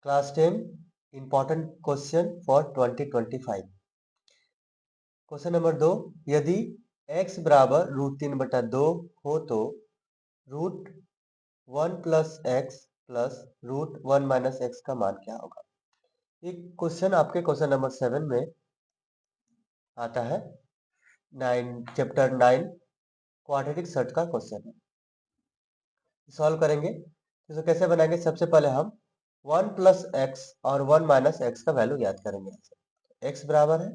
Class 10 important question for 2025। Question number 2, यदि x बराबर √3/2 हो तो √1 plus x plus √1 minus x का मान क्या होगा। ये क्वेश्चन आपके क्वेश्चन नंबर 7 में आता है। चैप्टर 9 क्वाड्रेटिक सर्ट का क्वेश्चन है। सॉल्व करेंगे तो इसे कैसे बनाएंगे। सबसे पहले हम 1 प्लस एक्स और 1 माइनस एक्स का वैल्यू याद करेंगे। x बराबर है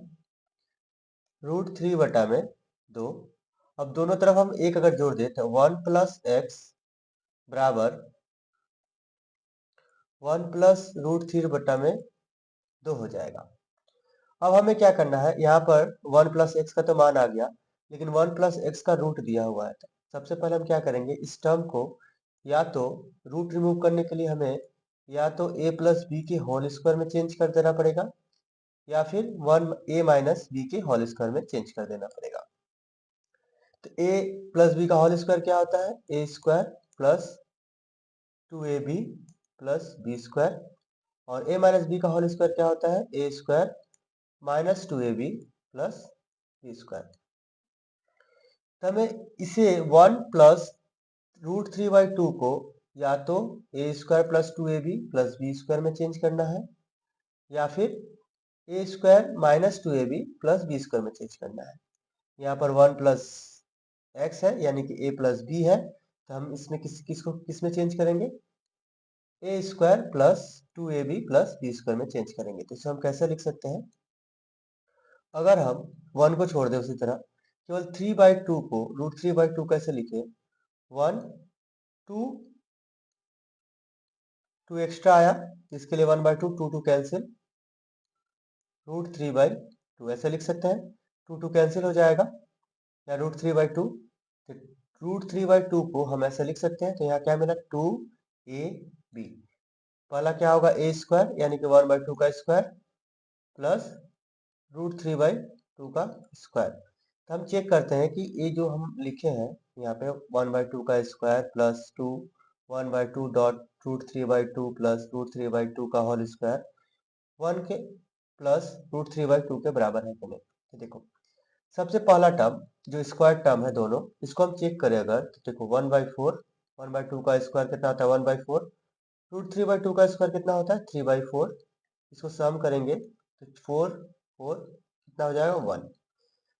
√3/2। अब दोनों तरफ हम एक अगर जोड़ दें तो 1 प्लस एक्स बराबर 1 प्लस √3/2 हो जाएगा। अब हमें क्या करना है, यहाँ पर 1 प्लस एक्स का तो मान आ गया, लेकिन 1 प्लस एक्स का रूट दिया हुआ है। सबसे पहले हम क्या करेंगे, इस टर्म को या तो रूट रिमूव करने के लिए हमें या तो a प्लस बी के होल स्क्वायर में चेंज कर देना पड़ेगा, या फिर 1a माइनस बी के होल स्क्वायर में चेंज कर देना पड़ेगा। तो a प्लस बी का होल स्क्वायर क्या होता है, a square plus 2ab plus B square, और a माइनस बी का होल स्क्वायर क्या होता है, a square minus 2ab plus B square. तो हमें इसे 1 प्लस √3/2 को या तो a square plus 2ab plus B square में चेंज करना है, या फिर a square minus 2ab plus B square में चेंज करना है। यहाँ पर 1 प्लस एक्स है यानी कि a प्लस बी है, तो हम इसमें किस में चेंज करेंगे, a square plus 2ab plus B square में चेंज करेंगे। तो इसे हम कैसे लिख सकते हैं, अगर हम 1 को छोड़ दें उसी तरह केवल 3/2 को √3/2 कैसे लिखे, 1 2 एक्स्ट्रा आया, इसके लिए 1/2 2 कैंसिल, √3/2 ऐसे लिख सकते हैं। 2 कैंसिल हो जाएगा, या √3/2। √3/2 को हम ऐसे लिख सकते हैं, तो यहाँ क्या मिला, 2ab। पहला क्या होगा, a स्क्वायर यानी कि 1/2 का स्क्वायर प्लस √3/2 का स्क्वायर। तो हम चेक करते हैं कि ये जो हम लिखे हैं यहाँ पे 1/2 का स्क्वायर प्लस 1/2 डॉट √3/2 प्लस √3/2 का होल स्क्वायर 1 के प्लस √3/2 के बराबर है कि नहीं। तो देखो, सबसे पहला टर्म जो स्क्वायर टर्म है दोनों, इसको हम चेक करें अगर, तो देखो 1/4, 1/2 का स्क्वायर कितना होता है 1/4, √3/2 का स्क्वायर कितना होता है 3/4। इसको सम करेंगे तो 4 कितना हो जाएगा 1।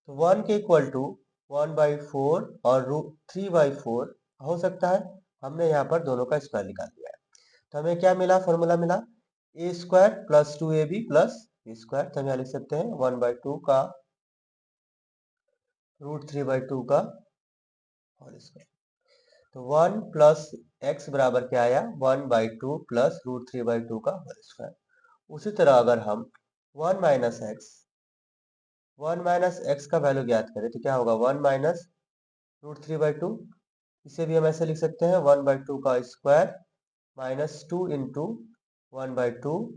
तो 1 के इक्वल टू 1/4 और √3/4 हो सकता है। हमने यहाँ पर दोनों का स्क्वायर निकाल दिया है, तो हमें क्या मिला, फॉर्मूला मिला a square plus 2ab plus B square. तो हम यहाँ लिख सकते हैं 1/2 का √3/2 का होल स्क्वायर। तो 1 प्लस एक्स बराबर क्या आया, 1/2 प्लस √3/2 का होल स्क्वायर। उसी तरह अगर हम 1 माइनस एक्स का वैल्यू ज्ञात करें तो क्या होगा, 1 माइनस √3/2। इसे भी हम ऐसे लिख सकते हैं 1/2 का स्क्वायर माइनस 2 इंटू 1/2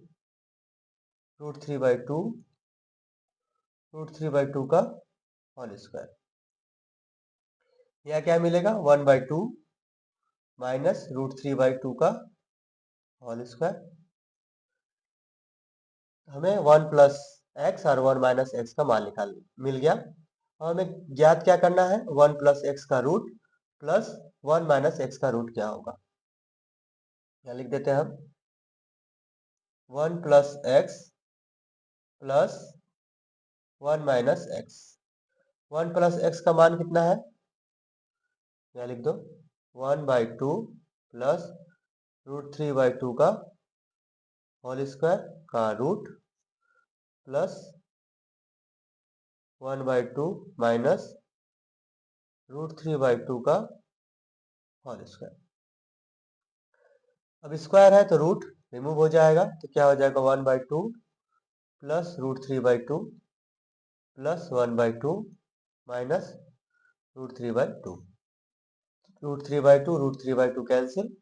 √3/2 का होल स्क्वायर। यहाँ क्या मिलेगा, 1/2 माइनस √3/2 का होल स्क्वायर। हमें 1 प्लस एक्स और 1 माइनस एक्स का मान मिल गया। और हमें ज्ञात क्या करना है, 1 प्लस एक्स का रूट प्लस 1 माइनस एक्स का रूट क्या होगा। यहाँ लिख देते हैं हम 1 plus x plus 1 minus x. 1 plus x का मान कितना है, यहाँ लिख दो 1/2 प्लस √3/2 का होल स्क्वायर का रूट प्लस 1/2 माइनस √3/2 का होल स्क्वायर। अब स्क्वायर है तो रूट रिमूव हो जाएगा, तो क्या हो जाएगा 1/2 प्लस √3/2 प्लस 1/2 माइनस √3/2। √3/2 कैंसिल,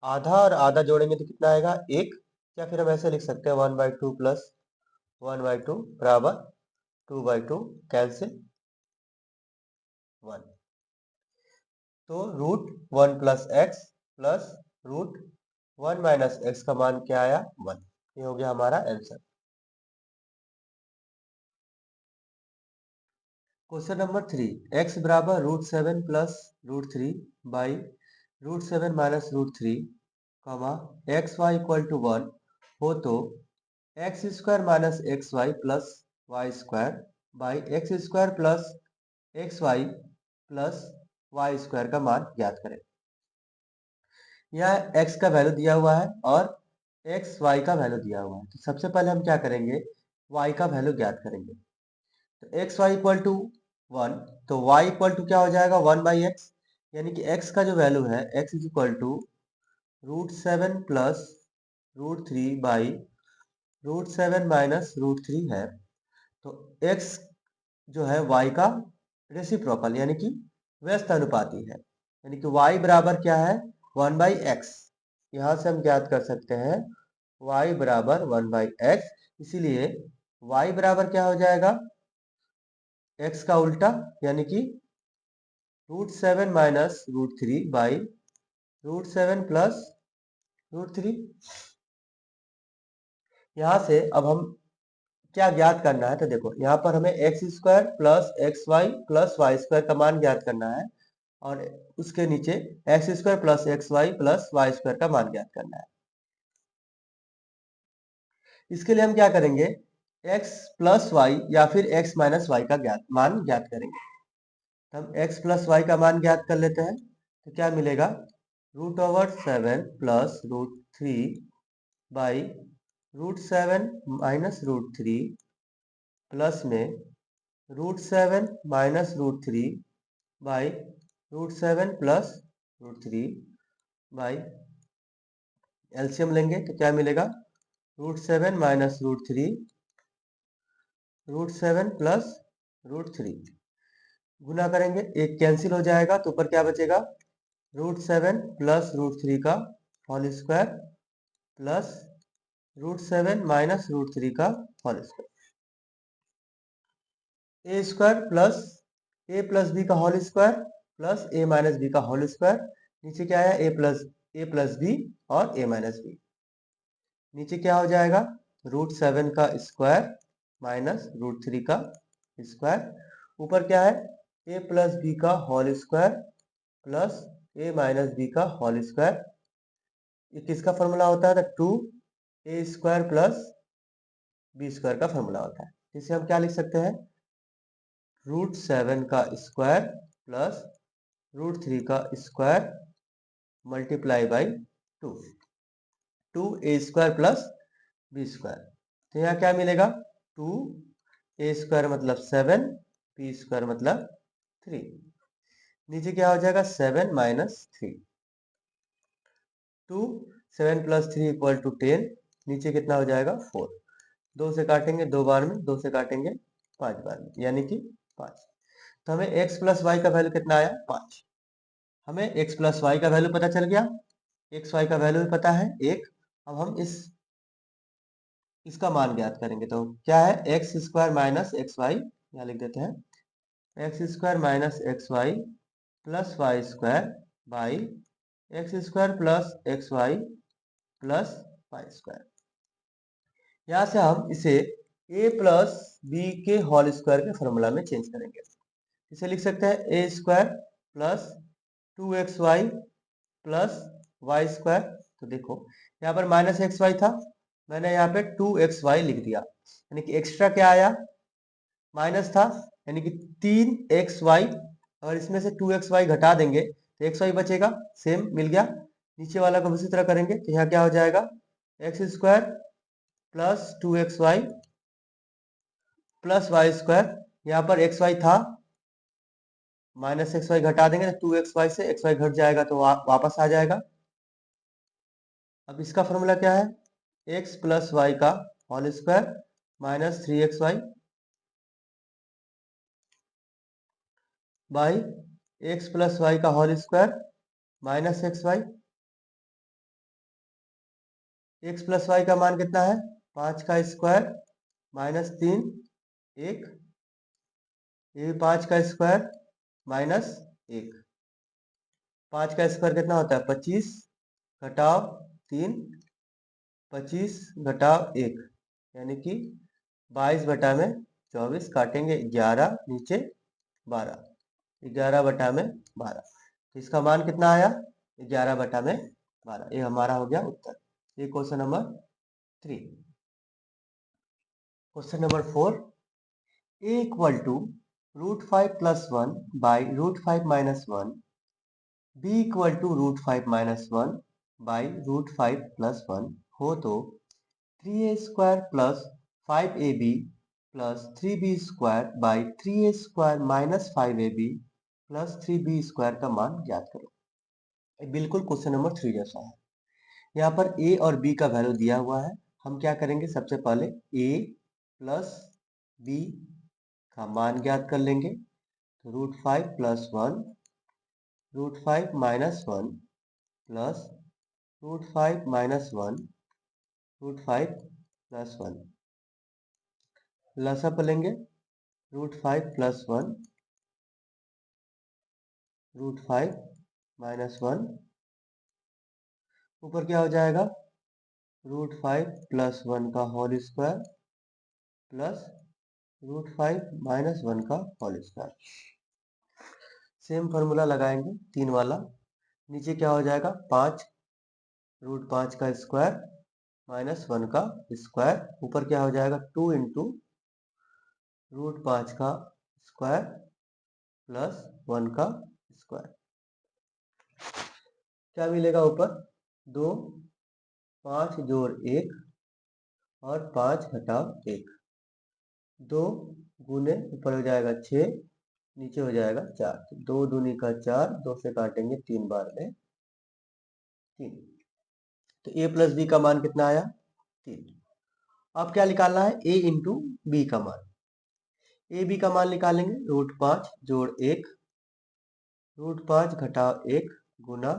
आधा और आधा जोड़ेंगे तो कितना आएगा 1, या फिर हम ऐसे लिख सकते हैं 1/2 प्लस 1/2 बराबर 2/2 कैंसिल 1। तो √1 plus x plus 1 minus x का मान क्या आया 1। ये हो गया हमारा आंसर। क्वेश्चन नंबर 3, एक्स बराबर √7 plus √3 by √7 minus √3 comma X Y equal to 1 हो तो X square minus x Y plus Y square by X square plus X Y plus Y square का मान ज्ञात करें। यहाँ x का वैल्यू दिया हुआ है और एक्स वाई का वैल्यू दिया हुआ है। तो सबसे पहले हम क्या करेंगे, y का वैल्यू ज्ञात करेंगे। तो एक्स वाई इक्वल टू 1, तो y इक्वल टू क्या हो जाएगा 1 बाई एक्स, यानी कि x का जो वैल्यू है x is equal to √7 plus √3 by √7 minus √3 है। तो x जो है y का रेसिप्रोकल यानी कि व्यस्त अनुपाती है, यानी कि y बराबर क्या है 1 बाई एक्स। यहाँ से हम ज्ञात कर सकते हैं y बराबर 1 बाई एक्स, इसीलिए y बराबर क्या हो जाएगा x का उल्टा, यानी कि √7 माइनस √3 बाई √7 प्लस √3। यहाँ से अब हम क्या ज्ञात करना है, तो देखो यहाँ पर हमें X square plus X Y plus Y square का मान ज्ञात करना है और उसके नीचे X square plus X Y plus Y square का मान ज्ञात करना है। इसके लिए हम क्या करेंगे, x प्लस वाई या फिर x माइनस वाई का मान ज्ञात करेंगे। तो हम x प्लस वाई का मान ज्ञात कर लेते हैं। तो क्या मिलेगा √7 प्लस √3 बाई √7 माइनस √3 प्लस में √7 minus √3 by √7 plus √3 by LCM लेंगे तो क्या मिलेगा √7 माइनस √3 √7 प्लस √3 गुना करेंगे, एक कैंसिल हो जाएगा तो ऊपर क्या बचेगा √7 प्लस √3 का होल स्क्वायर प्लस √7 माइनस √3 का होल स्क्वायर, ए स्क्वायर प्लस ए प्लस बी का whole square plus A minus B का होल स्क्वायर। नीचे क्या है ए प्लस बी और ए माइनस बी। नीचे क्या हो जाएगा √7 का स्क्वायर माइनस √3 का स्क्वायर। ऊपर क्या है ए प्लस बी का whole square plus A minus B का होल स्क्वायर। ये किसका फॉर्मूला होता है, तो 2a square plus B square का फॉर्मूला होता है। इसे हम क्या लिख सकते हैं √7 का स्क्वायर प्लस √3 का square multiply by 2a square plus B square. तो यहाँ क्या मिलेगा 2a स्क्वायर मतलब 7, बी स्क्वायर मतलब 3। नीचे क्या हो जाएगा 7 माइनस 3, 2 7 प्लस 3 इक्वल टू 10। नीचे कितना हो जाएगा 4, 2 से काटेंगे 2 बार में, 2 से काटेंगे 5 बार में, यानी कि 5। तो हमें x प्लस वाई का वैल्यू कितना आया 5। हमें x प्लस वाई का वैल्यू पता चल गया, x वाई का वैल्यू भी पता है 1। अब हम इसका मान ज्ञात करेंगे तो क्या है X square minus x Y, यहाँ लिख देते हैं X square minus x Y plus Y square by X square plus X Y plus Y square. यहाँ से हम इसे a प्लस बी के होल स्क्वायर के फॉर्मूला में चेंज करेंगे। इसे लिख सकते हैं a square plus 2xy plus Y square. तो देखो यहाँ पर माइनस एक्स वाई था, मैंने यहाँ पे 2xy लिख दिया, यानी कि एक्स्ट्रा क्या आया माइनस था, यानी कि 3xy। और इसमें से 2xy घटा देंगे तो xy बचेगा, सेम मिल गया। नीचे वाला को उसी तरह करेंगे तो यहाँ क्या हो जाएगा x square plus 2xy plus Y square. यहाँ पर xy था, माइनस एक्स वाई घटा देंगे तो 2xy से xy घट जाएगा तो वापस आ जाएगा। अब इसका फॉर्मूला क्या है x प्लस वाई का whole square minus 3xy by x plus y का whole square minus x y. X plus y का मान कितना है 5 का स्क्वायर माइनस 3 1, ये 5 का स्क्वायर माइनस 1। 5 का स्क्वायर कितना होता है 25, घटाओ 3, 25 घटाव 1 यानी कि 22 बटा में 24 काटेंगे 11 नीचे 12, 11 बटा में 12। तो इसका मान कितना आया? 11 बटा में 12। ये हमारा हो गया उत्तर। ये question number 3। Question number 4, a equal to √5 + 1 बाई √5 - 1, b इक्वल टू √5 - 1 बाई √5 + 1 हो तो 3a² + 5ab + 3b² by 3a² - 5ab + 3b² का मान ज्ञात करो। ये बिल्कुल क्वेश्चन नंबर 3 जैसा है। यहाँ पर a और b का वैल्यू दिया हुआ है। हम क्या करेंगे? सबसे पहले a प्लस b का मान ज्ञात कर लेंगे। तो √5 + 1 √5 - 1 प्लस √5 - 1 √5 + 1 लसाअ पर लेंगे। √5 + 1 √5 - 1 ऊपर क्या हो जाएगा? √5 + 1 का होल स्क्वायर प्लस √5 - 1 का होल स्क्वायर। सेम फॉर्मूला लगाएंगे 3 वाला। नीचे क्या हो जाएगा? 5 √5 का स्क्वायर - 1 का स्क्वायर। ऊपर क्या हो जाएगा? 2 × √5 का स्क्वायर प्लस 1 का स्क्वायर। क्या मिलेगा ऊपर? 2, 5 जोड़ 1 और 5 घटाव 1। 2 गुने ऊपर हो जाएगा 6, नीचे हो जाएगा 4। 2 दूनी का 4, 2 से काटेंगे 3 बार में 3। तो a + b का मान कितना आया? 3। अब क्या निकालना है? a × b का मान। a b का मान निकालेंगे। √5 जोड़ 1 √5 घटाव 1 गुना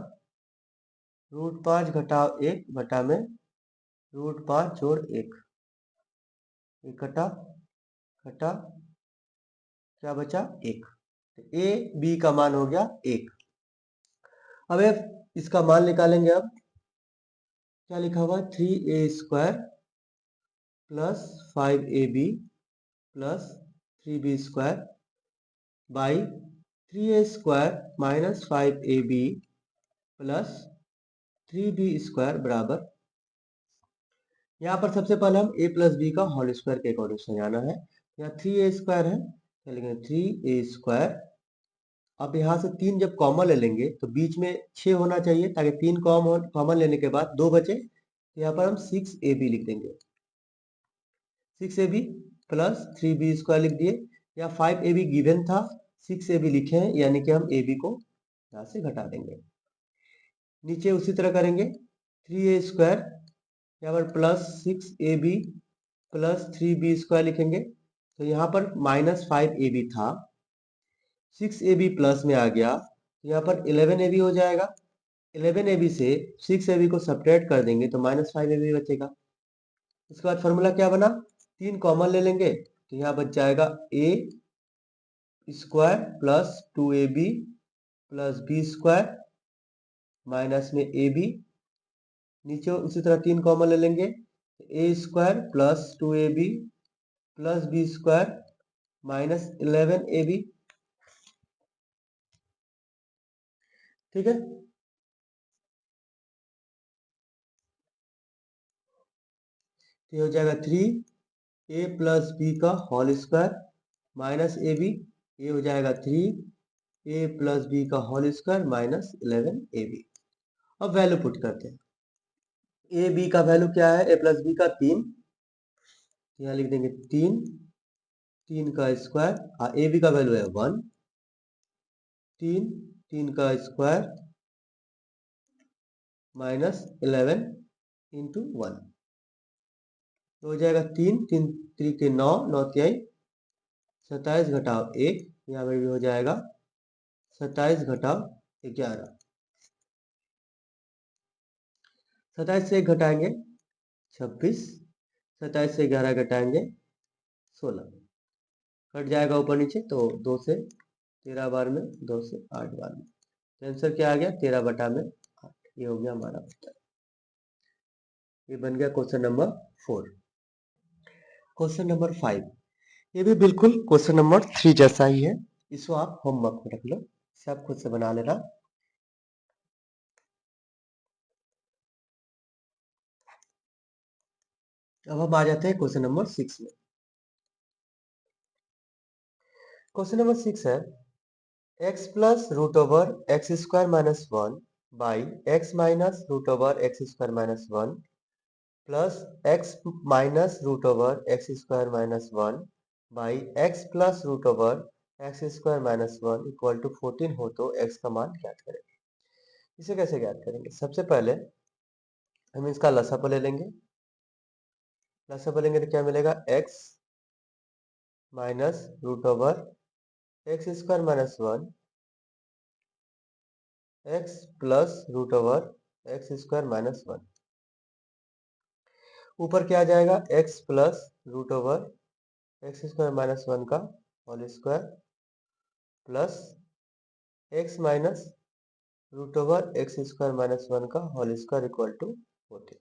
√5 घटाव 1 बटा में √5 जोड़ 1। ये कटा कटा क्या बचा? 1। तो a b का मान हो गया 1। अब इसका मान निकालेंगे। अब क्या लिखा हुआ है? 3a² + 5ab + 3b² by 3a² - 5ab + 3b² बराबर। यहाँ पर सबसे पहले हम a + b का होल स्क्वायर के अकॉर्डिंग समझाना है। यहाँ 3a² है, तो लिखेंगे 3a²। अब यहाँ से 3 जब कॉमन ले लेंगे तो बीच में 6 होना चाहिए, ताकि 3 कॉमन लेने के बाद 2 बचे। तो यहाँ पर हम 6ab लिख देंगे। 6ab + 3b² लिख दिए। या 5ab गिवन था, 6ab लिखे हैं, यानी कि हम ab को यहाँ से घटा देंगे। नीचे उसी तरह करेंगे। 3a² यहाँ पर +6ab + 3b² लिखेंगे। तो यहाँ पर -5ab था, 6ab प्लस में आ गया, यहाँ पर 11ab हो जाएगा। 11ab से 6ab को सब्ट्रैक्ट कर देंगे तो -5ab बचेगा। इसके बाद फॉर्मूला क्या बना? 3 कॉमन ले लेंगे तो यहाँ बच जाएगा a² + 2ab + b² माइनस में ab। नीचे उसी तरह 3 कॉमन ले लेंगे। a² + 2ab + b² minus 11ab। ठीक है। तो हो जाएगा 3a + b का होल स्क्वायर माइनस ab। ये हो जाएगा 3a + b का होल स्क्वायर माइनस 11ab। अब वैल्यू पुट करते हैं। a b का वैल्यू क्या है? a + b का 3, यहाँ लिख देंगे 3, 3 का स्क्वायर। a b का वैल्यू है 1, 3, 3 का स्क्वायर माइनस 11 × 1। तो हो जाएगा 3, 3 3 के 9, 9 तिहाई 27 घटाव 1। यहाँ पर भी हो जाएगा 27 घटाव 11। 27 से 1 घटाएंगे 26, 27 से 11 घटाएंगे 16। कट जाएगा ऊपर नीचे, तो 2 से 13 बार में, 2 से 8 बार में। तो आंसर क्या आ गया? 13 बटा में 8। ये हो गया हमारा उत्तर। ये बन गया क्वेश्चन नंबर 4। क्वेश्चन नंबर 5, ये भी बिल्कुल क्वेश्चन नंबर 3 जैसा ही है। इसको आप होमवर्क में रख लो, सब खुद से बना लेना। अब हम आ जाते हैं क्वेश्चन नंबर 6 में। क्वेश्चन नंबर 6 है x plus root over x square minus 1 by x minus root over x square minus 1 plus X minus root over x square minus 1 by X plus root over x square minus 1 equal to 14 हो तो x का मान ज्ञात करें। इसे कैसे ज्ञात करेंगे? सबसे पहले हम इसका लसापा ले लेंगे। लसापा लेंगे तो क्या मिलेगा? x minus root over x square minus 1 x plus root over x square minus 1। ऊपर क्या आ जाएगा? x plus root over x square minus 1 का whole square plus x minus root over x square minus 1 का whole square equal to 14।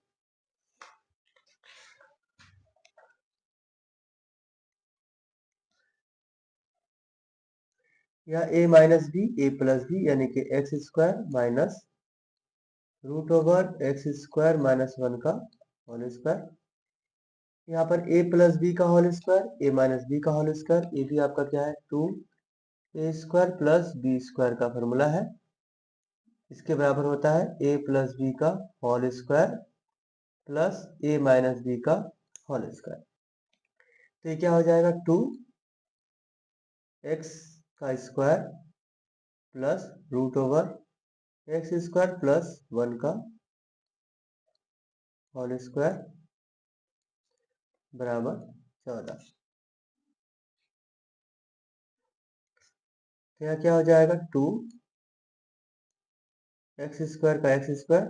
या a minus b a plus b यानी कि x square minus root over x square minus 1 का whole square. यहाँ पर a plus B का whole square, a minus B का whole square, ये भी आपका क्या है? 2a square plus B square का फॉर्मूला है। इसके बराबर होता है a प्लस बी का whole square plus a minus B का होल स्क्वायर। तो ये क्या हो जाएगा? 2x का square plus root over x square plus 1 का होल स्क्वायर बराबर 14। तो यहाँ क्या हो जाएगा? 2x स्क्वायर का एक्स स्क्वायर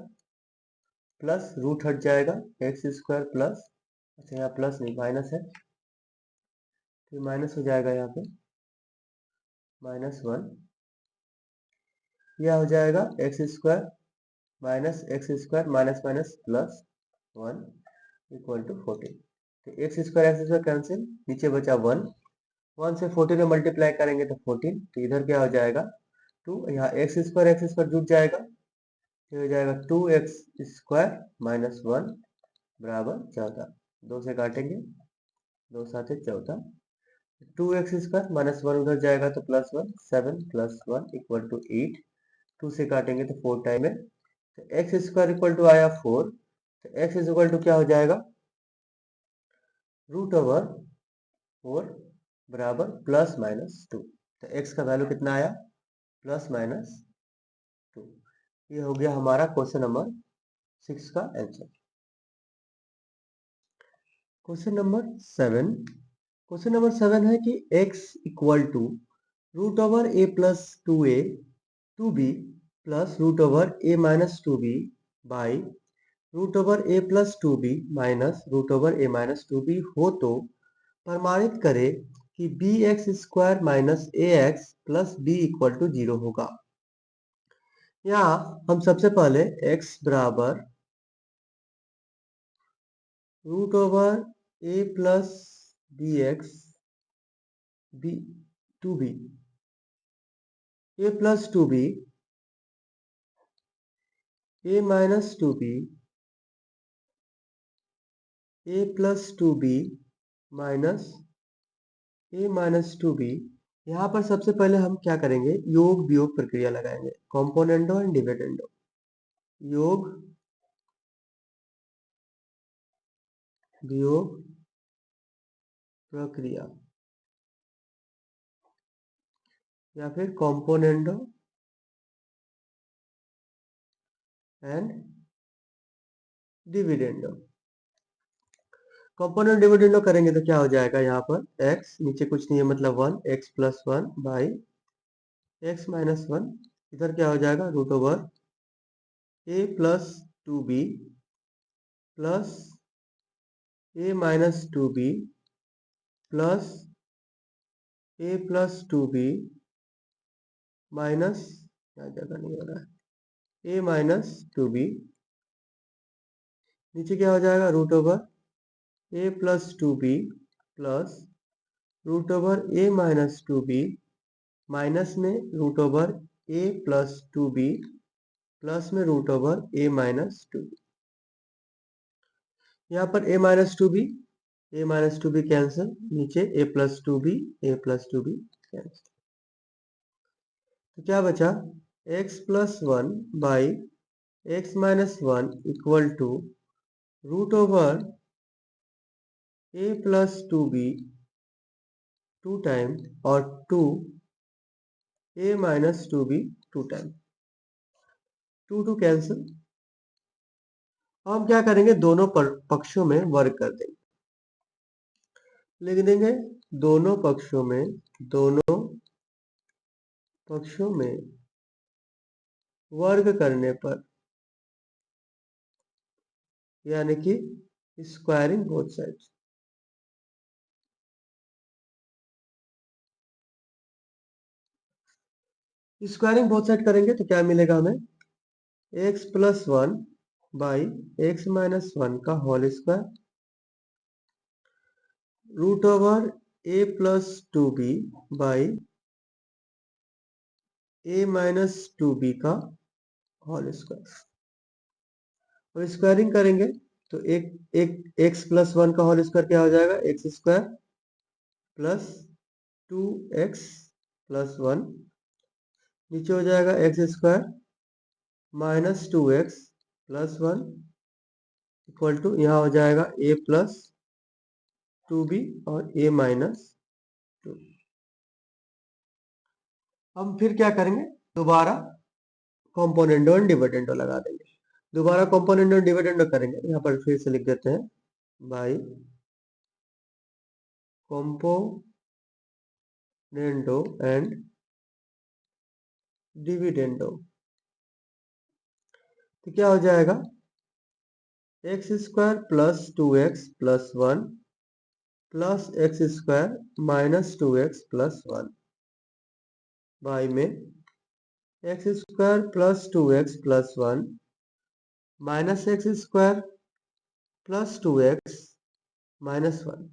प्लस रूट हट जाएगा एक्स स्क्वायर प्लस, अच्छा यहाँ प्लस नहीं माइनस है, तो माइनस हो जाएगा यहाँ पे -1। यह हो जाएगा x square minus x square minus minus plus 1 equal to 14। तो एक्स स्क्वायर कैंसिल, नीचे बचा 1। 1 से 14 में मल्टीप्लाई करेंगे तो 14। तो इधर क्या हो जाएगा? 2, यहाँ एक्स स्क्वायर जुट जाएगा, ये हो जाएगा 2x स्क्वायर माइनस 1 बराबर 14। 2 से काटेंगे, 2 सात 14। 2x स्क्वायर माइनस 1 उधर जाएगा तो प्लस 1, 7 प्लस 1 इक्वल टू 8। 2 से काटेंगे तो 4 टाइम है, तो एक्स स्क्वायर इक्वल टू आया 4। तो एक्स इज इक्वल टू क्या हो जाएगा? रूट ओवर 4 बराबर प्लस माइनस 2। तो एक्स का वैल्यू कितना आया? Plus minus 2। ये हो गया हमारा क्वेश्चन नंबर 6 का answer. Question number 7। Question number 7 है कि x equal to root over a प्लस 2a 2b plus root over a minus 2b by root over a plus 2b minus root over a minus 2b हो तो प्रमाणित करे कि bx square minus ax plus b equal to 0 होगा। यहाँ हम सबसे पहले x बराबर root over a plus b x b 2b a plus 2b a minus 2b a plus 2b minus a minus 2b। यहाँ पर सबसे पहले हम क्या करेंगे? योग वियोग प्रक्रिया लगाएंगे, कॉम्पोनेंडो एंड डिविडेंडो। योग वियोग प्रक्रिया या फिर componendo and dividendo. Component dividendo करेंगे तो क्या हो जाएगा? यहाँ पर x नीचे कुछ नहीं है मतलब 1, x plus 1 by x minus 1। इधर क्या हो जाएगा? Root over a plus 2b plus a minus 2b plus a plus 2b minus, क्या जगह नहीं हो रहा है, a माइनस 2b। नीचे क्या हो जाएगा, root over a plus two b plus root over a minus two b minus में root over a plus two b plus में root over a minus two b. यहाँ पर a minus two b cancel, नीचे a plus two b cancel. तो क्या बचा, x plus one by x minus one equal to root over a plus two b two time और two a minus two b two time, two two cancel. हम क्या करेंगे, दोनों पक्षों में वर्ग कर देंगे, लिख देंगे दोनों पक्षों में वर्ग करने पर, यानी कि squaring both sides. Squaring both side करेंगे तो क्या मिलेगा हमें, x plus one by x minus one का whole square root over a plus two b by a minus two b का होल स्क्वायर। और स्क्वायरिंग करेंगे तो एक एक्स प्लस वन का होल स्क्वायर क्या हो जाएगा, x square plus two x plus one, नीचे हो जाएगा x square minus two x plus one equal to, यहाँ हो जाएगा ए प्लस टू बी और ए माइनस टू। हम फिर क्या करेंगे, दोबारा कॉम्पोनेंडो और डिविडेंडो लगा देंगे। दोबारा कॉम्पोनेंडो और डिविडेंडो करेंगे, यहाँ पर फिर से लिख देते हैं बाई कॉम्पोनेंडो एंड डिविडेंडो। तो क्या हो जाएगा, x square plus two x plus one plus x square minus two x plus one by में x square plus two x plus one minus x square plus two x minus one,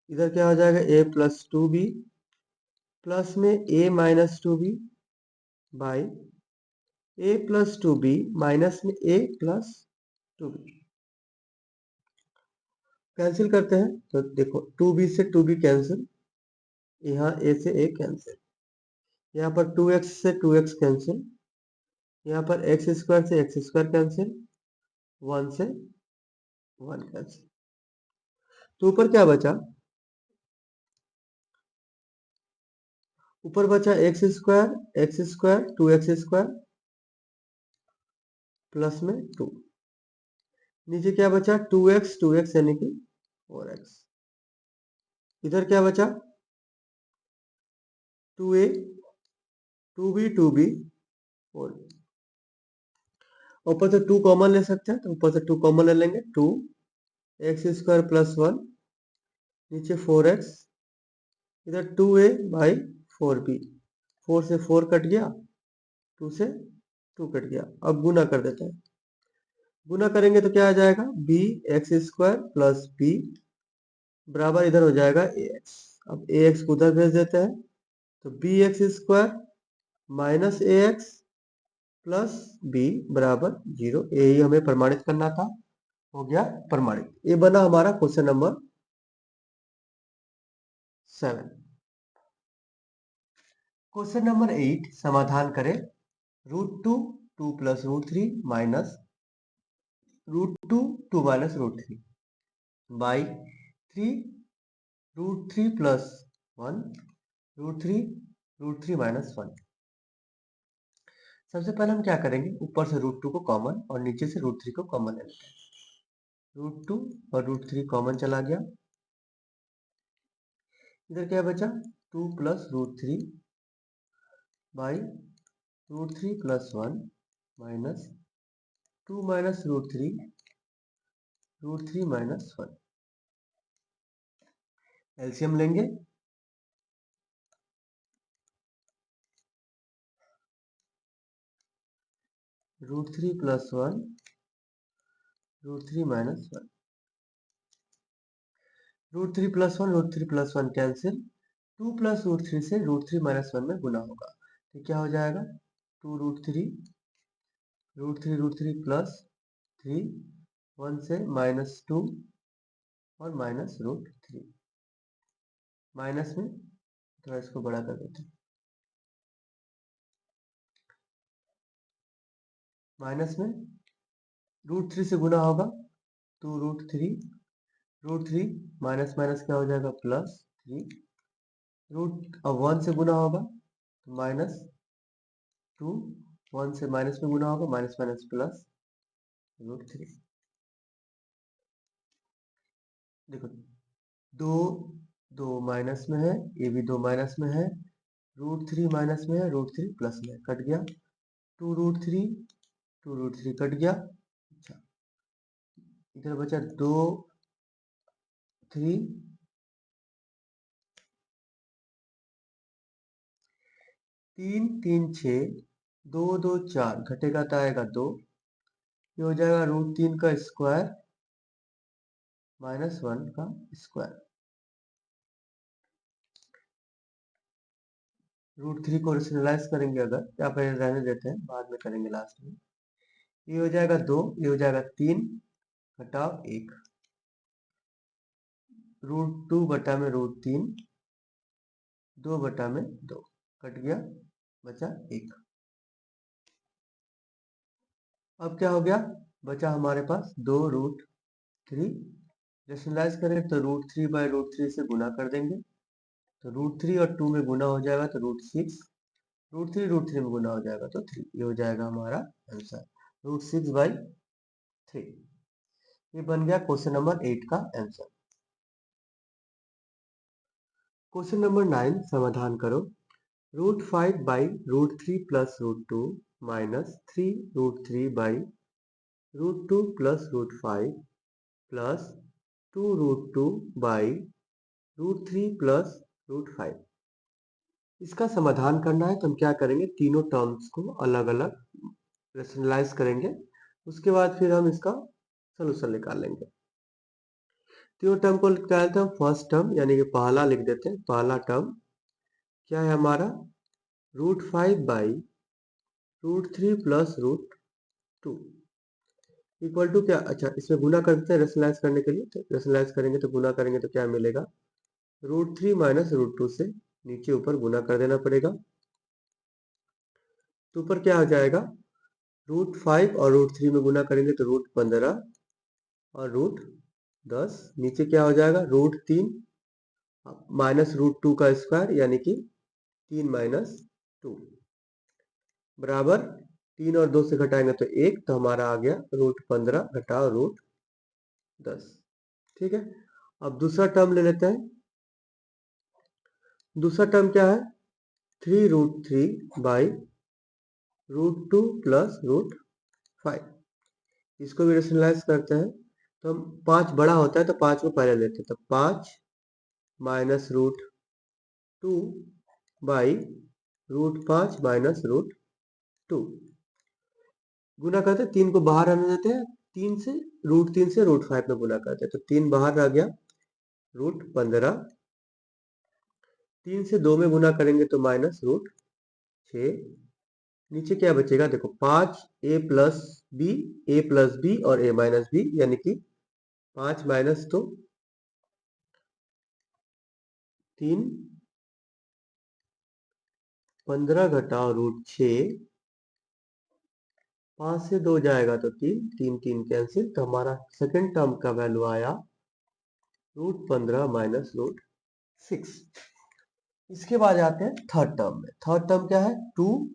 इधर क्या हो जाएगा, a plus two b plus में a minus two b by a plus two b minus में a plus two b. Cancel करते हैं तो देखो, टू बी से टू बी कैंसिल, यहाँ ए से ए कैंसिल, यहाँ पर टू एक्स से टू एक्स कैंसिल, यहाँ पर एक्स स्क्वायर से एक्स स्क्वायर कैंसिल, वन से वन कैंसिल। तो ऊपर क्या बचा, ऊपर बचा x square two x square plus में टू, नीचे क्या बचा, टू एक्स यानी कि फोर एक्स, इधर क्या बचा, two a two b four, ऊपर से टू कॉमन ले सकते हैं तो ऊपर से टू कॉमन ले लेंगे, two x square plus one, नीचे फोर एक्स, इधर two a by four b, four से फोर कट गया, टू से टू कट गया। अब गुना कर देते हैं, गुना करेंगे तो क्या आ जाएगा, b x square plus b बराबर इधर हो जाएगा ए एक्स। अब ए एक्स को उधर भेज देते हैं तो बी एक्स स्क्वायर माइनस ए एक्स प्लस बी बराबर जीरो। यही हमें प्रमाणित करना था, हो गया प्रमाणित। ये बना हमारा क्वेश्चन नंबर 7। क्वेश्चन नंबर 8 समाधान करें। Root two plus root three minus root two minus root three by three root three plus one root three minus one. सबसे पहले हम क्या करेंगे, ऊपर से रूट टू को कॉमन और नीचे से रूट थ्री को कॉमन ले लेते हैं। रूट टू और रूट थ्री कॉमन चला गया, इधर क्या बचा, two plus root three by root three plus one minus two minus root three minus one. LCM लेंगे, root three plus one √3 minus 1, √3 plus 1, √3 plus 1 cancel, 2 plus √3 से √3 minus 1 में गुना होगा, तो क्या हो जाएगा 2 √3, √3 प्लस 3, 1 से -2 और माइनस √3, माइनस में थोड़ा इसको बड़ा कर देते हैं, माइनस में √3 से गुना होगा तो √3 माइनस माइनस क्या हो जाएगा +3, अब 1 से गुना होगा तो -2, 1 से माइनस में गुना होगा, माइनस माइनस प्लस √3। देखो 2 माइनस में है, ये भी 2 माइनस में है, √3 माइनस में है, √3 प्लस में है, कट गया, 2 √3 कट गया। अच्छा, इधर बचा 2 3 3 3 6, 2 2 4, घटेगा तो आएगा 2, ये हो जाएगा √3 का स्क्वायर माइनस 1 का स्क्वायर। √3 को रेशनलाइज करेंगे अगर, या फिर रहने देते हैं, बाद में करेंगे लास्ट में, ये हो जाएगा 2, ये हो जाएगा 3 घटाव 1, √2 बटा में √3, 2 बटा में 2, कट गया, बचा 1। अब क्या हो गया, बचा हमारे पास 2 √3, रेशनलाइज करें तो √3/√3 से गुना कर देंगे, तो √3 और 2 में गुना हो जाएगा तो √6, √3 में गुना हो जाएगा तो 3, ये हो जाएगा हमारा आंसर √6/3। ये बन गया क्वेश्चन नंबर 8 का आंसर। क्वेश्चन नंबर 9 समाधान करो। √5/√3 plus √2 minus 3√3/√2 plus √5 plus 2√2/√3 plus √5। इसका समाधान करना है तो हम क्या करेंगे, तीनों टर्म्स को अलग अलग रेशनलाइज करेंगे, उसके बाद फिर हम इसका सोल्यूशन निकाल लेंगे। तीनों टर्म को निकालते हैं, फर्स्ट टर्म यानी कि पहला लिख देते हैं, पहला टर्म क्या है हमारा, √5/√3 प्लस √2 इक्वल टू क्या, अच्छा इसमें गुना करते हैं रेशनलाइज करने के लिए, तो रेशनलाइज करेंगे तो गुना करेंगे तो क्या मिलेगा, √3 माइनस √2 से नीचे ऊपर गुना कर देना पड़ेगा, तो ऊपर क्या हो जाएगा, √5 और √3 में गुना करेंगे तो √15 और √10, नीचे क्या हो जाएगा, √3 माइनस √2 का स्क्वायर यानी कि 3 माइनस 2 बराबर 3 और 2 से घटाएंगे तो 1, तो हमारा आ गया √15 घटाओ √10। ठीक है, अब दूसरा टर्म ले लेते हैं। दूसरा टर्म क्या है, 3√3/√2 प्लस √5, इसको भी रेशनलाइज करते हैं, तो हम 5 बड़ा होता है तो 5 को पहले लेते हैं, तो 5 माइनस √2/√5 माइनस √2 गुना करते हैं, 3 को बाहर आने देते हैं, 3 से √5 में गुना करते हैं, तो 3 बाहर आ गया, √15, 3 से 2 में गुना करेंगे तो माइनस √6, नीचे क्या बचेगा, देखो 5 a प्लस बी और a माइनस बी, यानी कि 5 माइनस तो 3, 15 घटाओ √6, 5 से 2 जाएगा तो 3, 3 3 कैंसिल, तो हमारा सेकेंड टर्म का वैल्यू आया √15 माइनस √6। इसके बाद आते हैं थर्ड टर्म में। थर्ड टर्म क्या है, 2,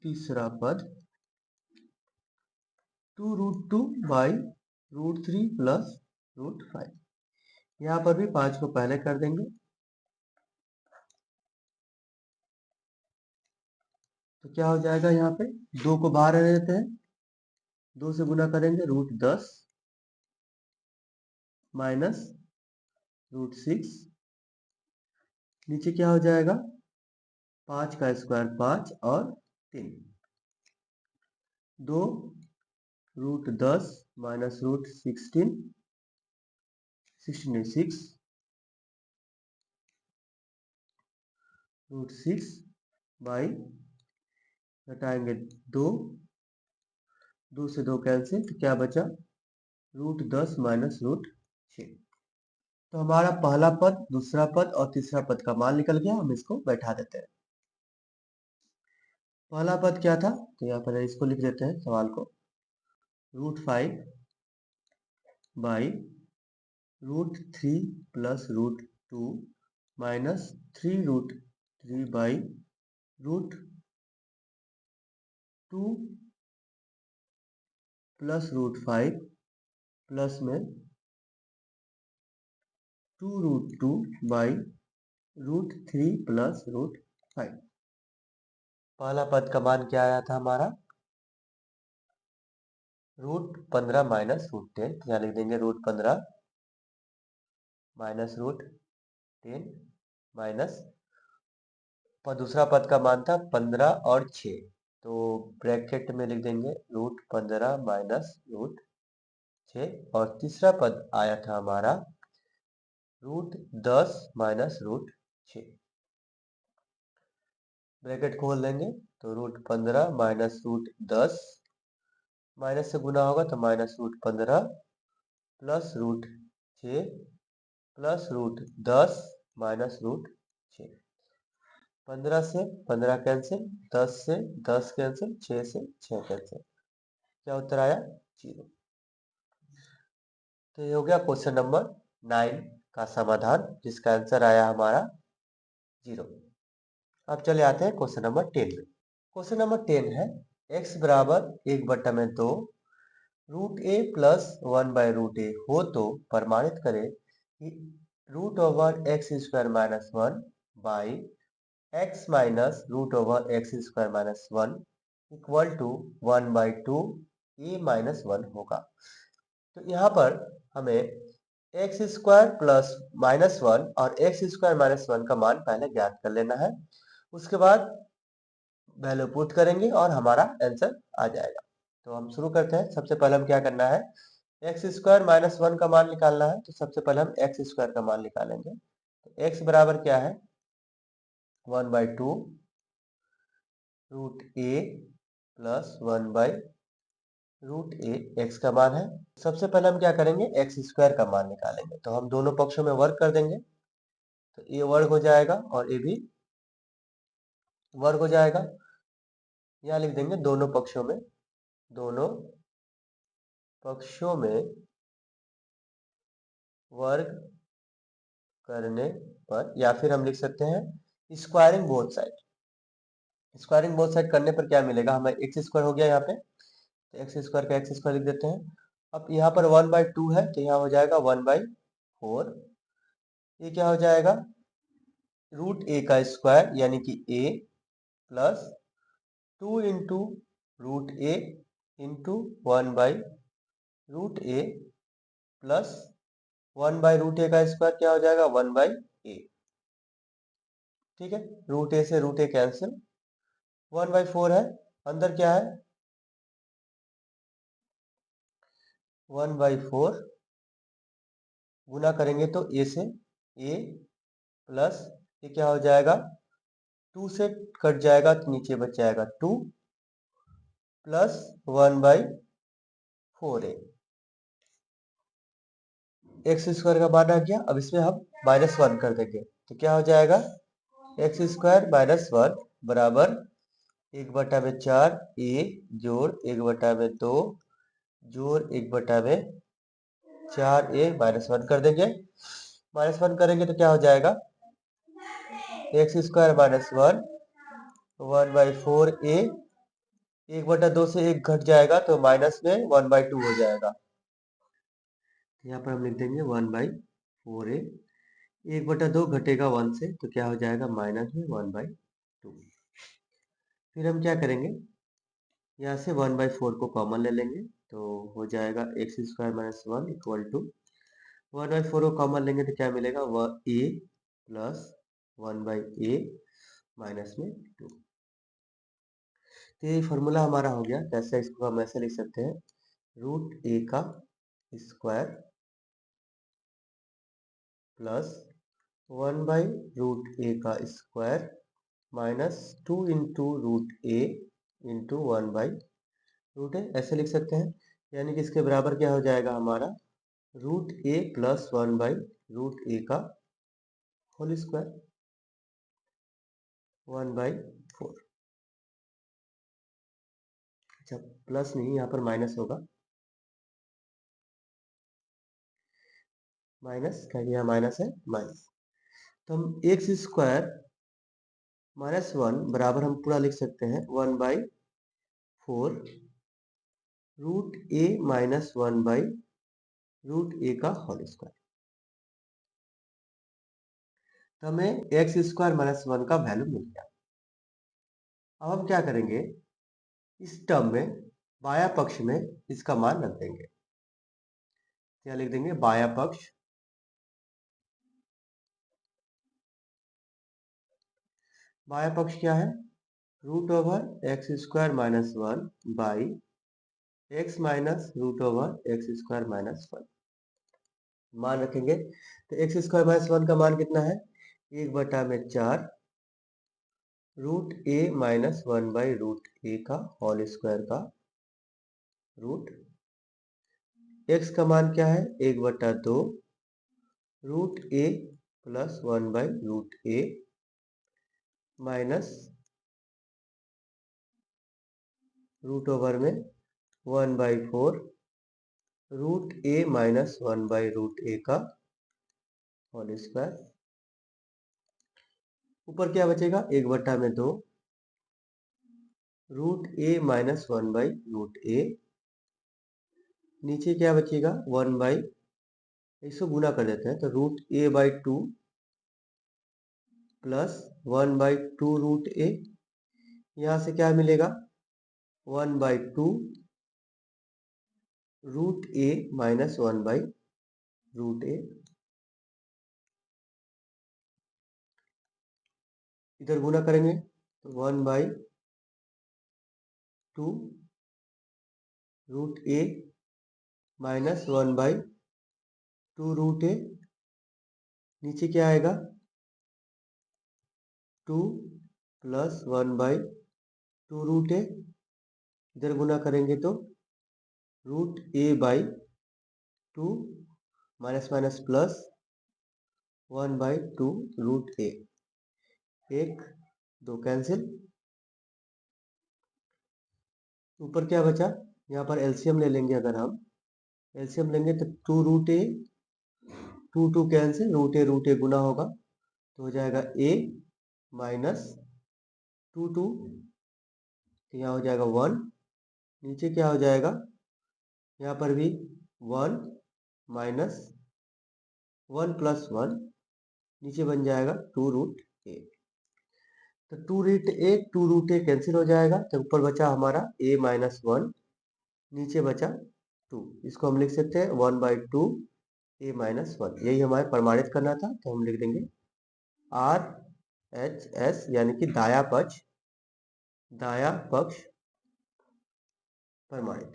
तीसरा पद 2√2/√3 प्लस √5, यहाँ पर भी 5 को पहले कर देंगे, तो क्या हो जाएगा, यहाँ पे 2 को बाहर रहने देते हैं, 2 से गुना करेंगे √10 माइनस √6, नीचे क्या हो जाएगा, 5 का स्क्वायर 5 और 3, 2 root 10 minus root 16 6 root 6 by घटाएंगे 2 से 2 कैंसिल, तो क्या बचा रूट 10 माइनस रूट 6। तो हमारा पहला पद, दूसरा पद और तीसरा पद का मान निकल गया। हम इसको बैठा देते हैं। पहला पद क्या था, तो यहाँ पर इसको लिख देते हैं सवाल को, root 5 by root 3 plus root 2 minus 3 root 3 by root 2 plus root 5 plus में 2 root 2 by root 3 plus root 5। पहला पद का मान क्या आया था हमारा, रूट 15 माइनस रूट 10। यहाँ लिख देंगे रूट 15 माइनस रूट 10 माइनस दूसरा पद का मान था 15 और 6, तो ब्रैकेट में लिख देंगे रूट 15 माइनस रूट 6। और तीसरा पद आया था हमारा रूट 10 माइनस रूट 6। ब्रैकेट खोल देंगे तो रूट 15 माइनस रूट 10, माइनस से गुना होगा तो minus root 15 plus root 6 plus root 10 minus root 6। 15 से 15 कैंसिल, 10 से 10 कैंसिल, 6 से 6 कैंसिल, क्या उत्तर आया 0। तो ये हो गया क्वेश्चन नंबर 9 का समाधान, जिसका आंसर आया हमारा 0। अब चले आते हैं क्वेश्चन नंबर 10 में। क्वेश्चन नंबर 10 है x बराबर 1/2 रूट ए प्लस 1/√a हो तो प्रमाणित करें कि root over x square minus 1 by x minus root over x square minus 1 equal to 1/2 a minus 1 होगा। तो यहाँ पर हमें एक्स स्क्वायर प्लस माइनस 1 और एक्स स्क्वायर माइनस 1 का मान पहले ज्ञात कर लेना है। उसके बाद वैल्यू पुट करेंगे और हमारा आंसर आ जाएगा। तो हम शुरू करते हैं। सबसे पहले हम क्या करना है, एक्स स्क्वायर माइनस 1 का मान निकालना है। तो सबसे पहले हम एक्स स्क्वायर का मान निकालेंगे। तो एक्स बराबर क्या है 1/2 root a plus 1/√a x का मान है। सबसे पहले हम क्या करेंगे, एक्स स्क्वायर का मान निकालेंगे। तो हम दोनों पक्षों में वर्ग कर देंगे। तो ए वर्ग हो जाएगा और ए भी वर्ग हो जाएगा। यहाँ लिख देंगे दोनों पक्षों में वर्ग करने पर, या फिर हम लिख सकते हैं squaring both side. Squaring both side करने पर क्या मिलेगा, हमें एक्स स्क्वायर हो गया यहाँ पे, तो एक्स स्क्वायर का एक्स स्क्वायर लिख देते हैं। अब यहाँ पर 1/2 है तो यहाँ हो जाएगा 1/4। ये क्या हो जाएगा रूट ए का स्क्वायर यानी कि ए प्लस 2 इंटू रूट ए इंटू 1/√a प्लस 1/√a का स्क्वायर क्या हो जाएगा 1/a। ठीक है, रूट ए से रूट ए कैंसिल, 1/4 है, अंदर क्या है 1/4, गुना करेंगे तो ए से ए प्लस ये क्या हो जाएगा 2 से कट जाएगा तो नीचे बच जाएगा 2 प्लस 1/4a। एक्स स्क्वायर का मान आ गया। अब इसमें हम -1 कर देंगे तो क्या हो जाएगा एक्स स्क्वायर -1 बराबर 1/4 ए जोड़ 1/2 जोड़ 1/4 ए -1 कर देंगे। -1 करेंगे तो क्या हो जाएगा एक्स स्क्वायर -1 1/4 ए, 1/2 से 1 घट जाएगा तो माइनस में 1/2 हो जाएगा। यहाँ पर हम लिख देंगे 1/4 ए, 1/2 घटेगा 1 से तो क्या हो जाएगा माइनस में 1/2। फिर हम क्या करेंगे, यहाँ से 1/4 को कॉमन ले लेंगे तो हो जाएगा एक्स स्क्वायर -1 इक्वल टू 1/4 को कॉमन लेंगे तो क्या मिलेगा ए प्लस 1/a माइनस में 2। तो ये फॉर्मूला हमारा हो गया। कैसे इसको हम ऐसे लिख सकते हैं रूट ए का स्क्वायर प्लस 1/√a का स्क्वायर माइनस 2 इंटू रूट ए इंटू 1/√a, ऐसे लिख सकते हैं। यानी कि इसके बराबर क्या हो जाएगा हमारा रूट ए प्लस 1/√a का होल स्क्वायर 1/4। अच्छा, प्लस नहीं, यहाँ पर माइनस होगा, माइनस, क्या यहाँ माइनस है, माइनस। तो हम एक्स स्क्वायर माइनस 1 बराबर हम पूरा लिख सकते हैं 1/4 रूट ए माइनस 1/√a का होल स्क्वायर। तो हमें एक्स स्क्वायर माइनस 1 का वैल्यू मिल गया। अब हम क्या करेंगे, इस टर्म में बाया पक्ष में इसका मान रख देंगे। क्या लिख देंगे, बाया पक्ष, बाया पक्ष क्या है, root over x square minus 1 by x minus root over x square minus 1 मान रखेंगे। तो एक्स स्क्वायर माइनस 1 का मान कितना है, 1/4 रूट ए माइनस 1/√a का होल स्क्वायर का रूट। एक्स का मान क्या है, 1/2 root a plus 1/√a minus root over में 1/4 रूट ए माइनस 1/√a का होल स्क्वायर। ऊपर क्या बचेगा, 1/2 रूट ए माइनस 1/√a, नीचे क्या बचेगा 1 इसको गुना कर देते हैं, तो √a/2 प्लस 1/2 रूट ए, यहाँ से क्या मिलेगा 1/2 रूट ए माइनस 1/√a, इधर गुना करेंगे तो 1/2 रूट ए माइनस 1/2 रूट ए, नीचे क्या आएगा 2 प्लस 1/2 रूट ए, इधर गुना करेंगे तो √a/2 minus minus plus 1/2 root a, 1 2 cancel, ऊपर क्या बचा, यहाँ पर एलसीएम ले लेंगे। अगर हम एलसीएम लेंगे तो 2√a 2 कैंसिल, रूट ए गुना होगा तो हो जाएगा a माइनस 2 यहाँ हो जाएगा 1, नीचे क्या हो जाएगा, यहाँ पर भी 1 माइनस 1 प्लस 1, नीचे बन जाएगा 2√a। तो 2√a कैंसिल हो जाएगा, तो ऊपर बचा हमारा a माइनस 1, नीचे बचा 2, इसको हम लिख सकते हैं 1/2 a माइनस 1। यही हमारे प्रमाणित करना था, तो हम लिख देंगे RHS, यानी कि दाया पक्ष प्रमाणित।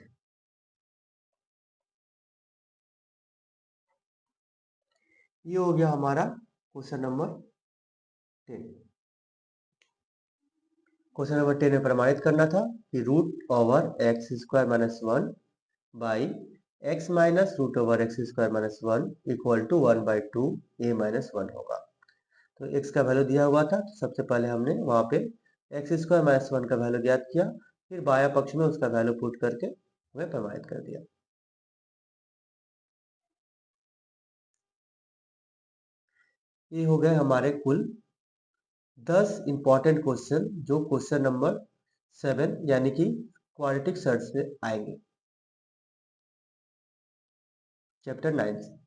ये हो गया हमारा क्वेश्चन नंबर 10। क्वेश्चन नंबर 10 में प्रमाणित करना था कि root over x square minus 1 by x minus root over x square minus 1 equal to 1/2 a minus 1 होगा। तो x का वैल्यू दिया हुआ था, तो सबसे पहले हमने वहां पे एक्स स्क्वायर माइनस 1 का वैल्यू ज्ञात किया, फिर बाया पक्ष में उसका वैल्यू पुट करके हमें प्रमाणित कर दिया। ये हो गए हमारे कुल 10 इंपॉर्टेंट क्वेश्चन, जो क्वेश्चन नंबर 7 यानी कि क्वाड्रेटिक सर्च से आएंगे, चैप्टर 9 से।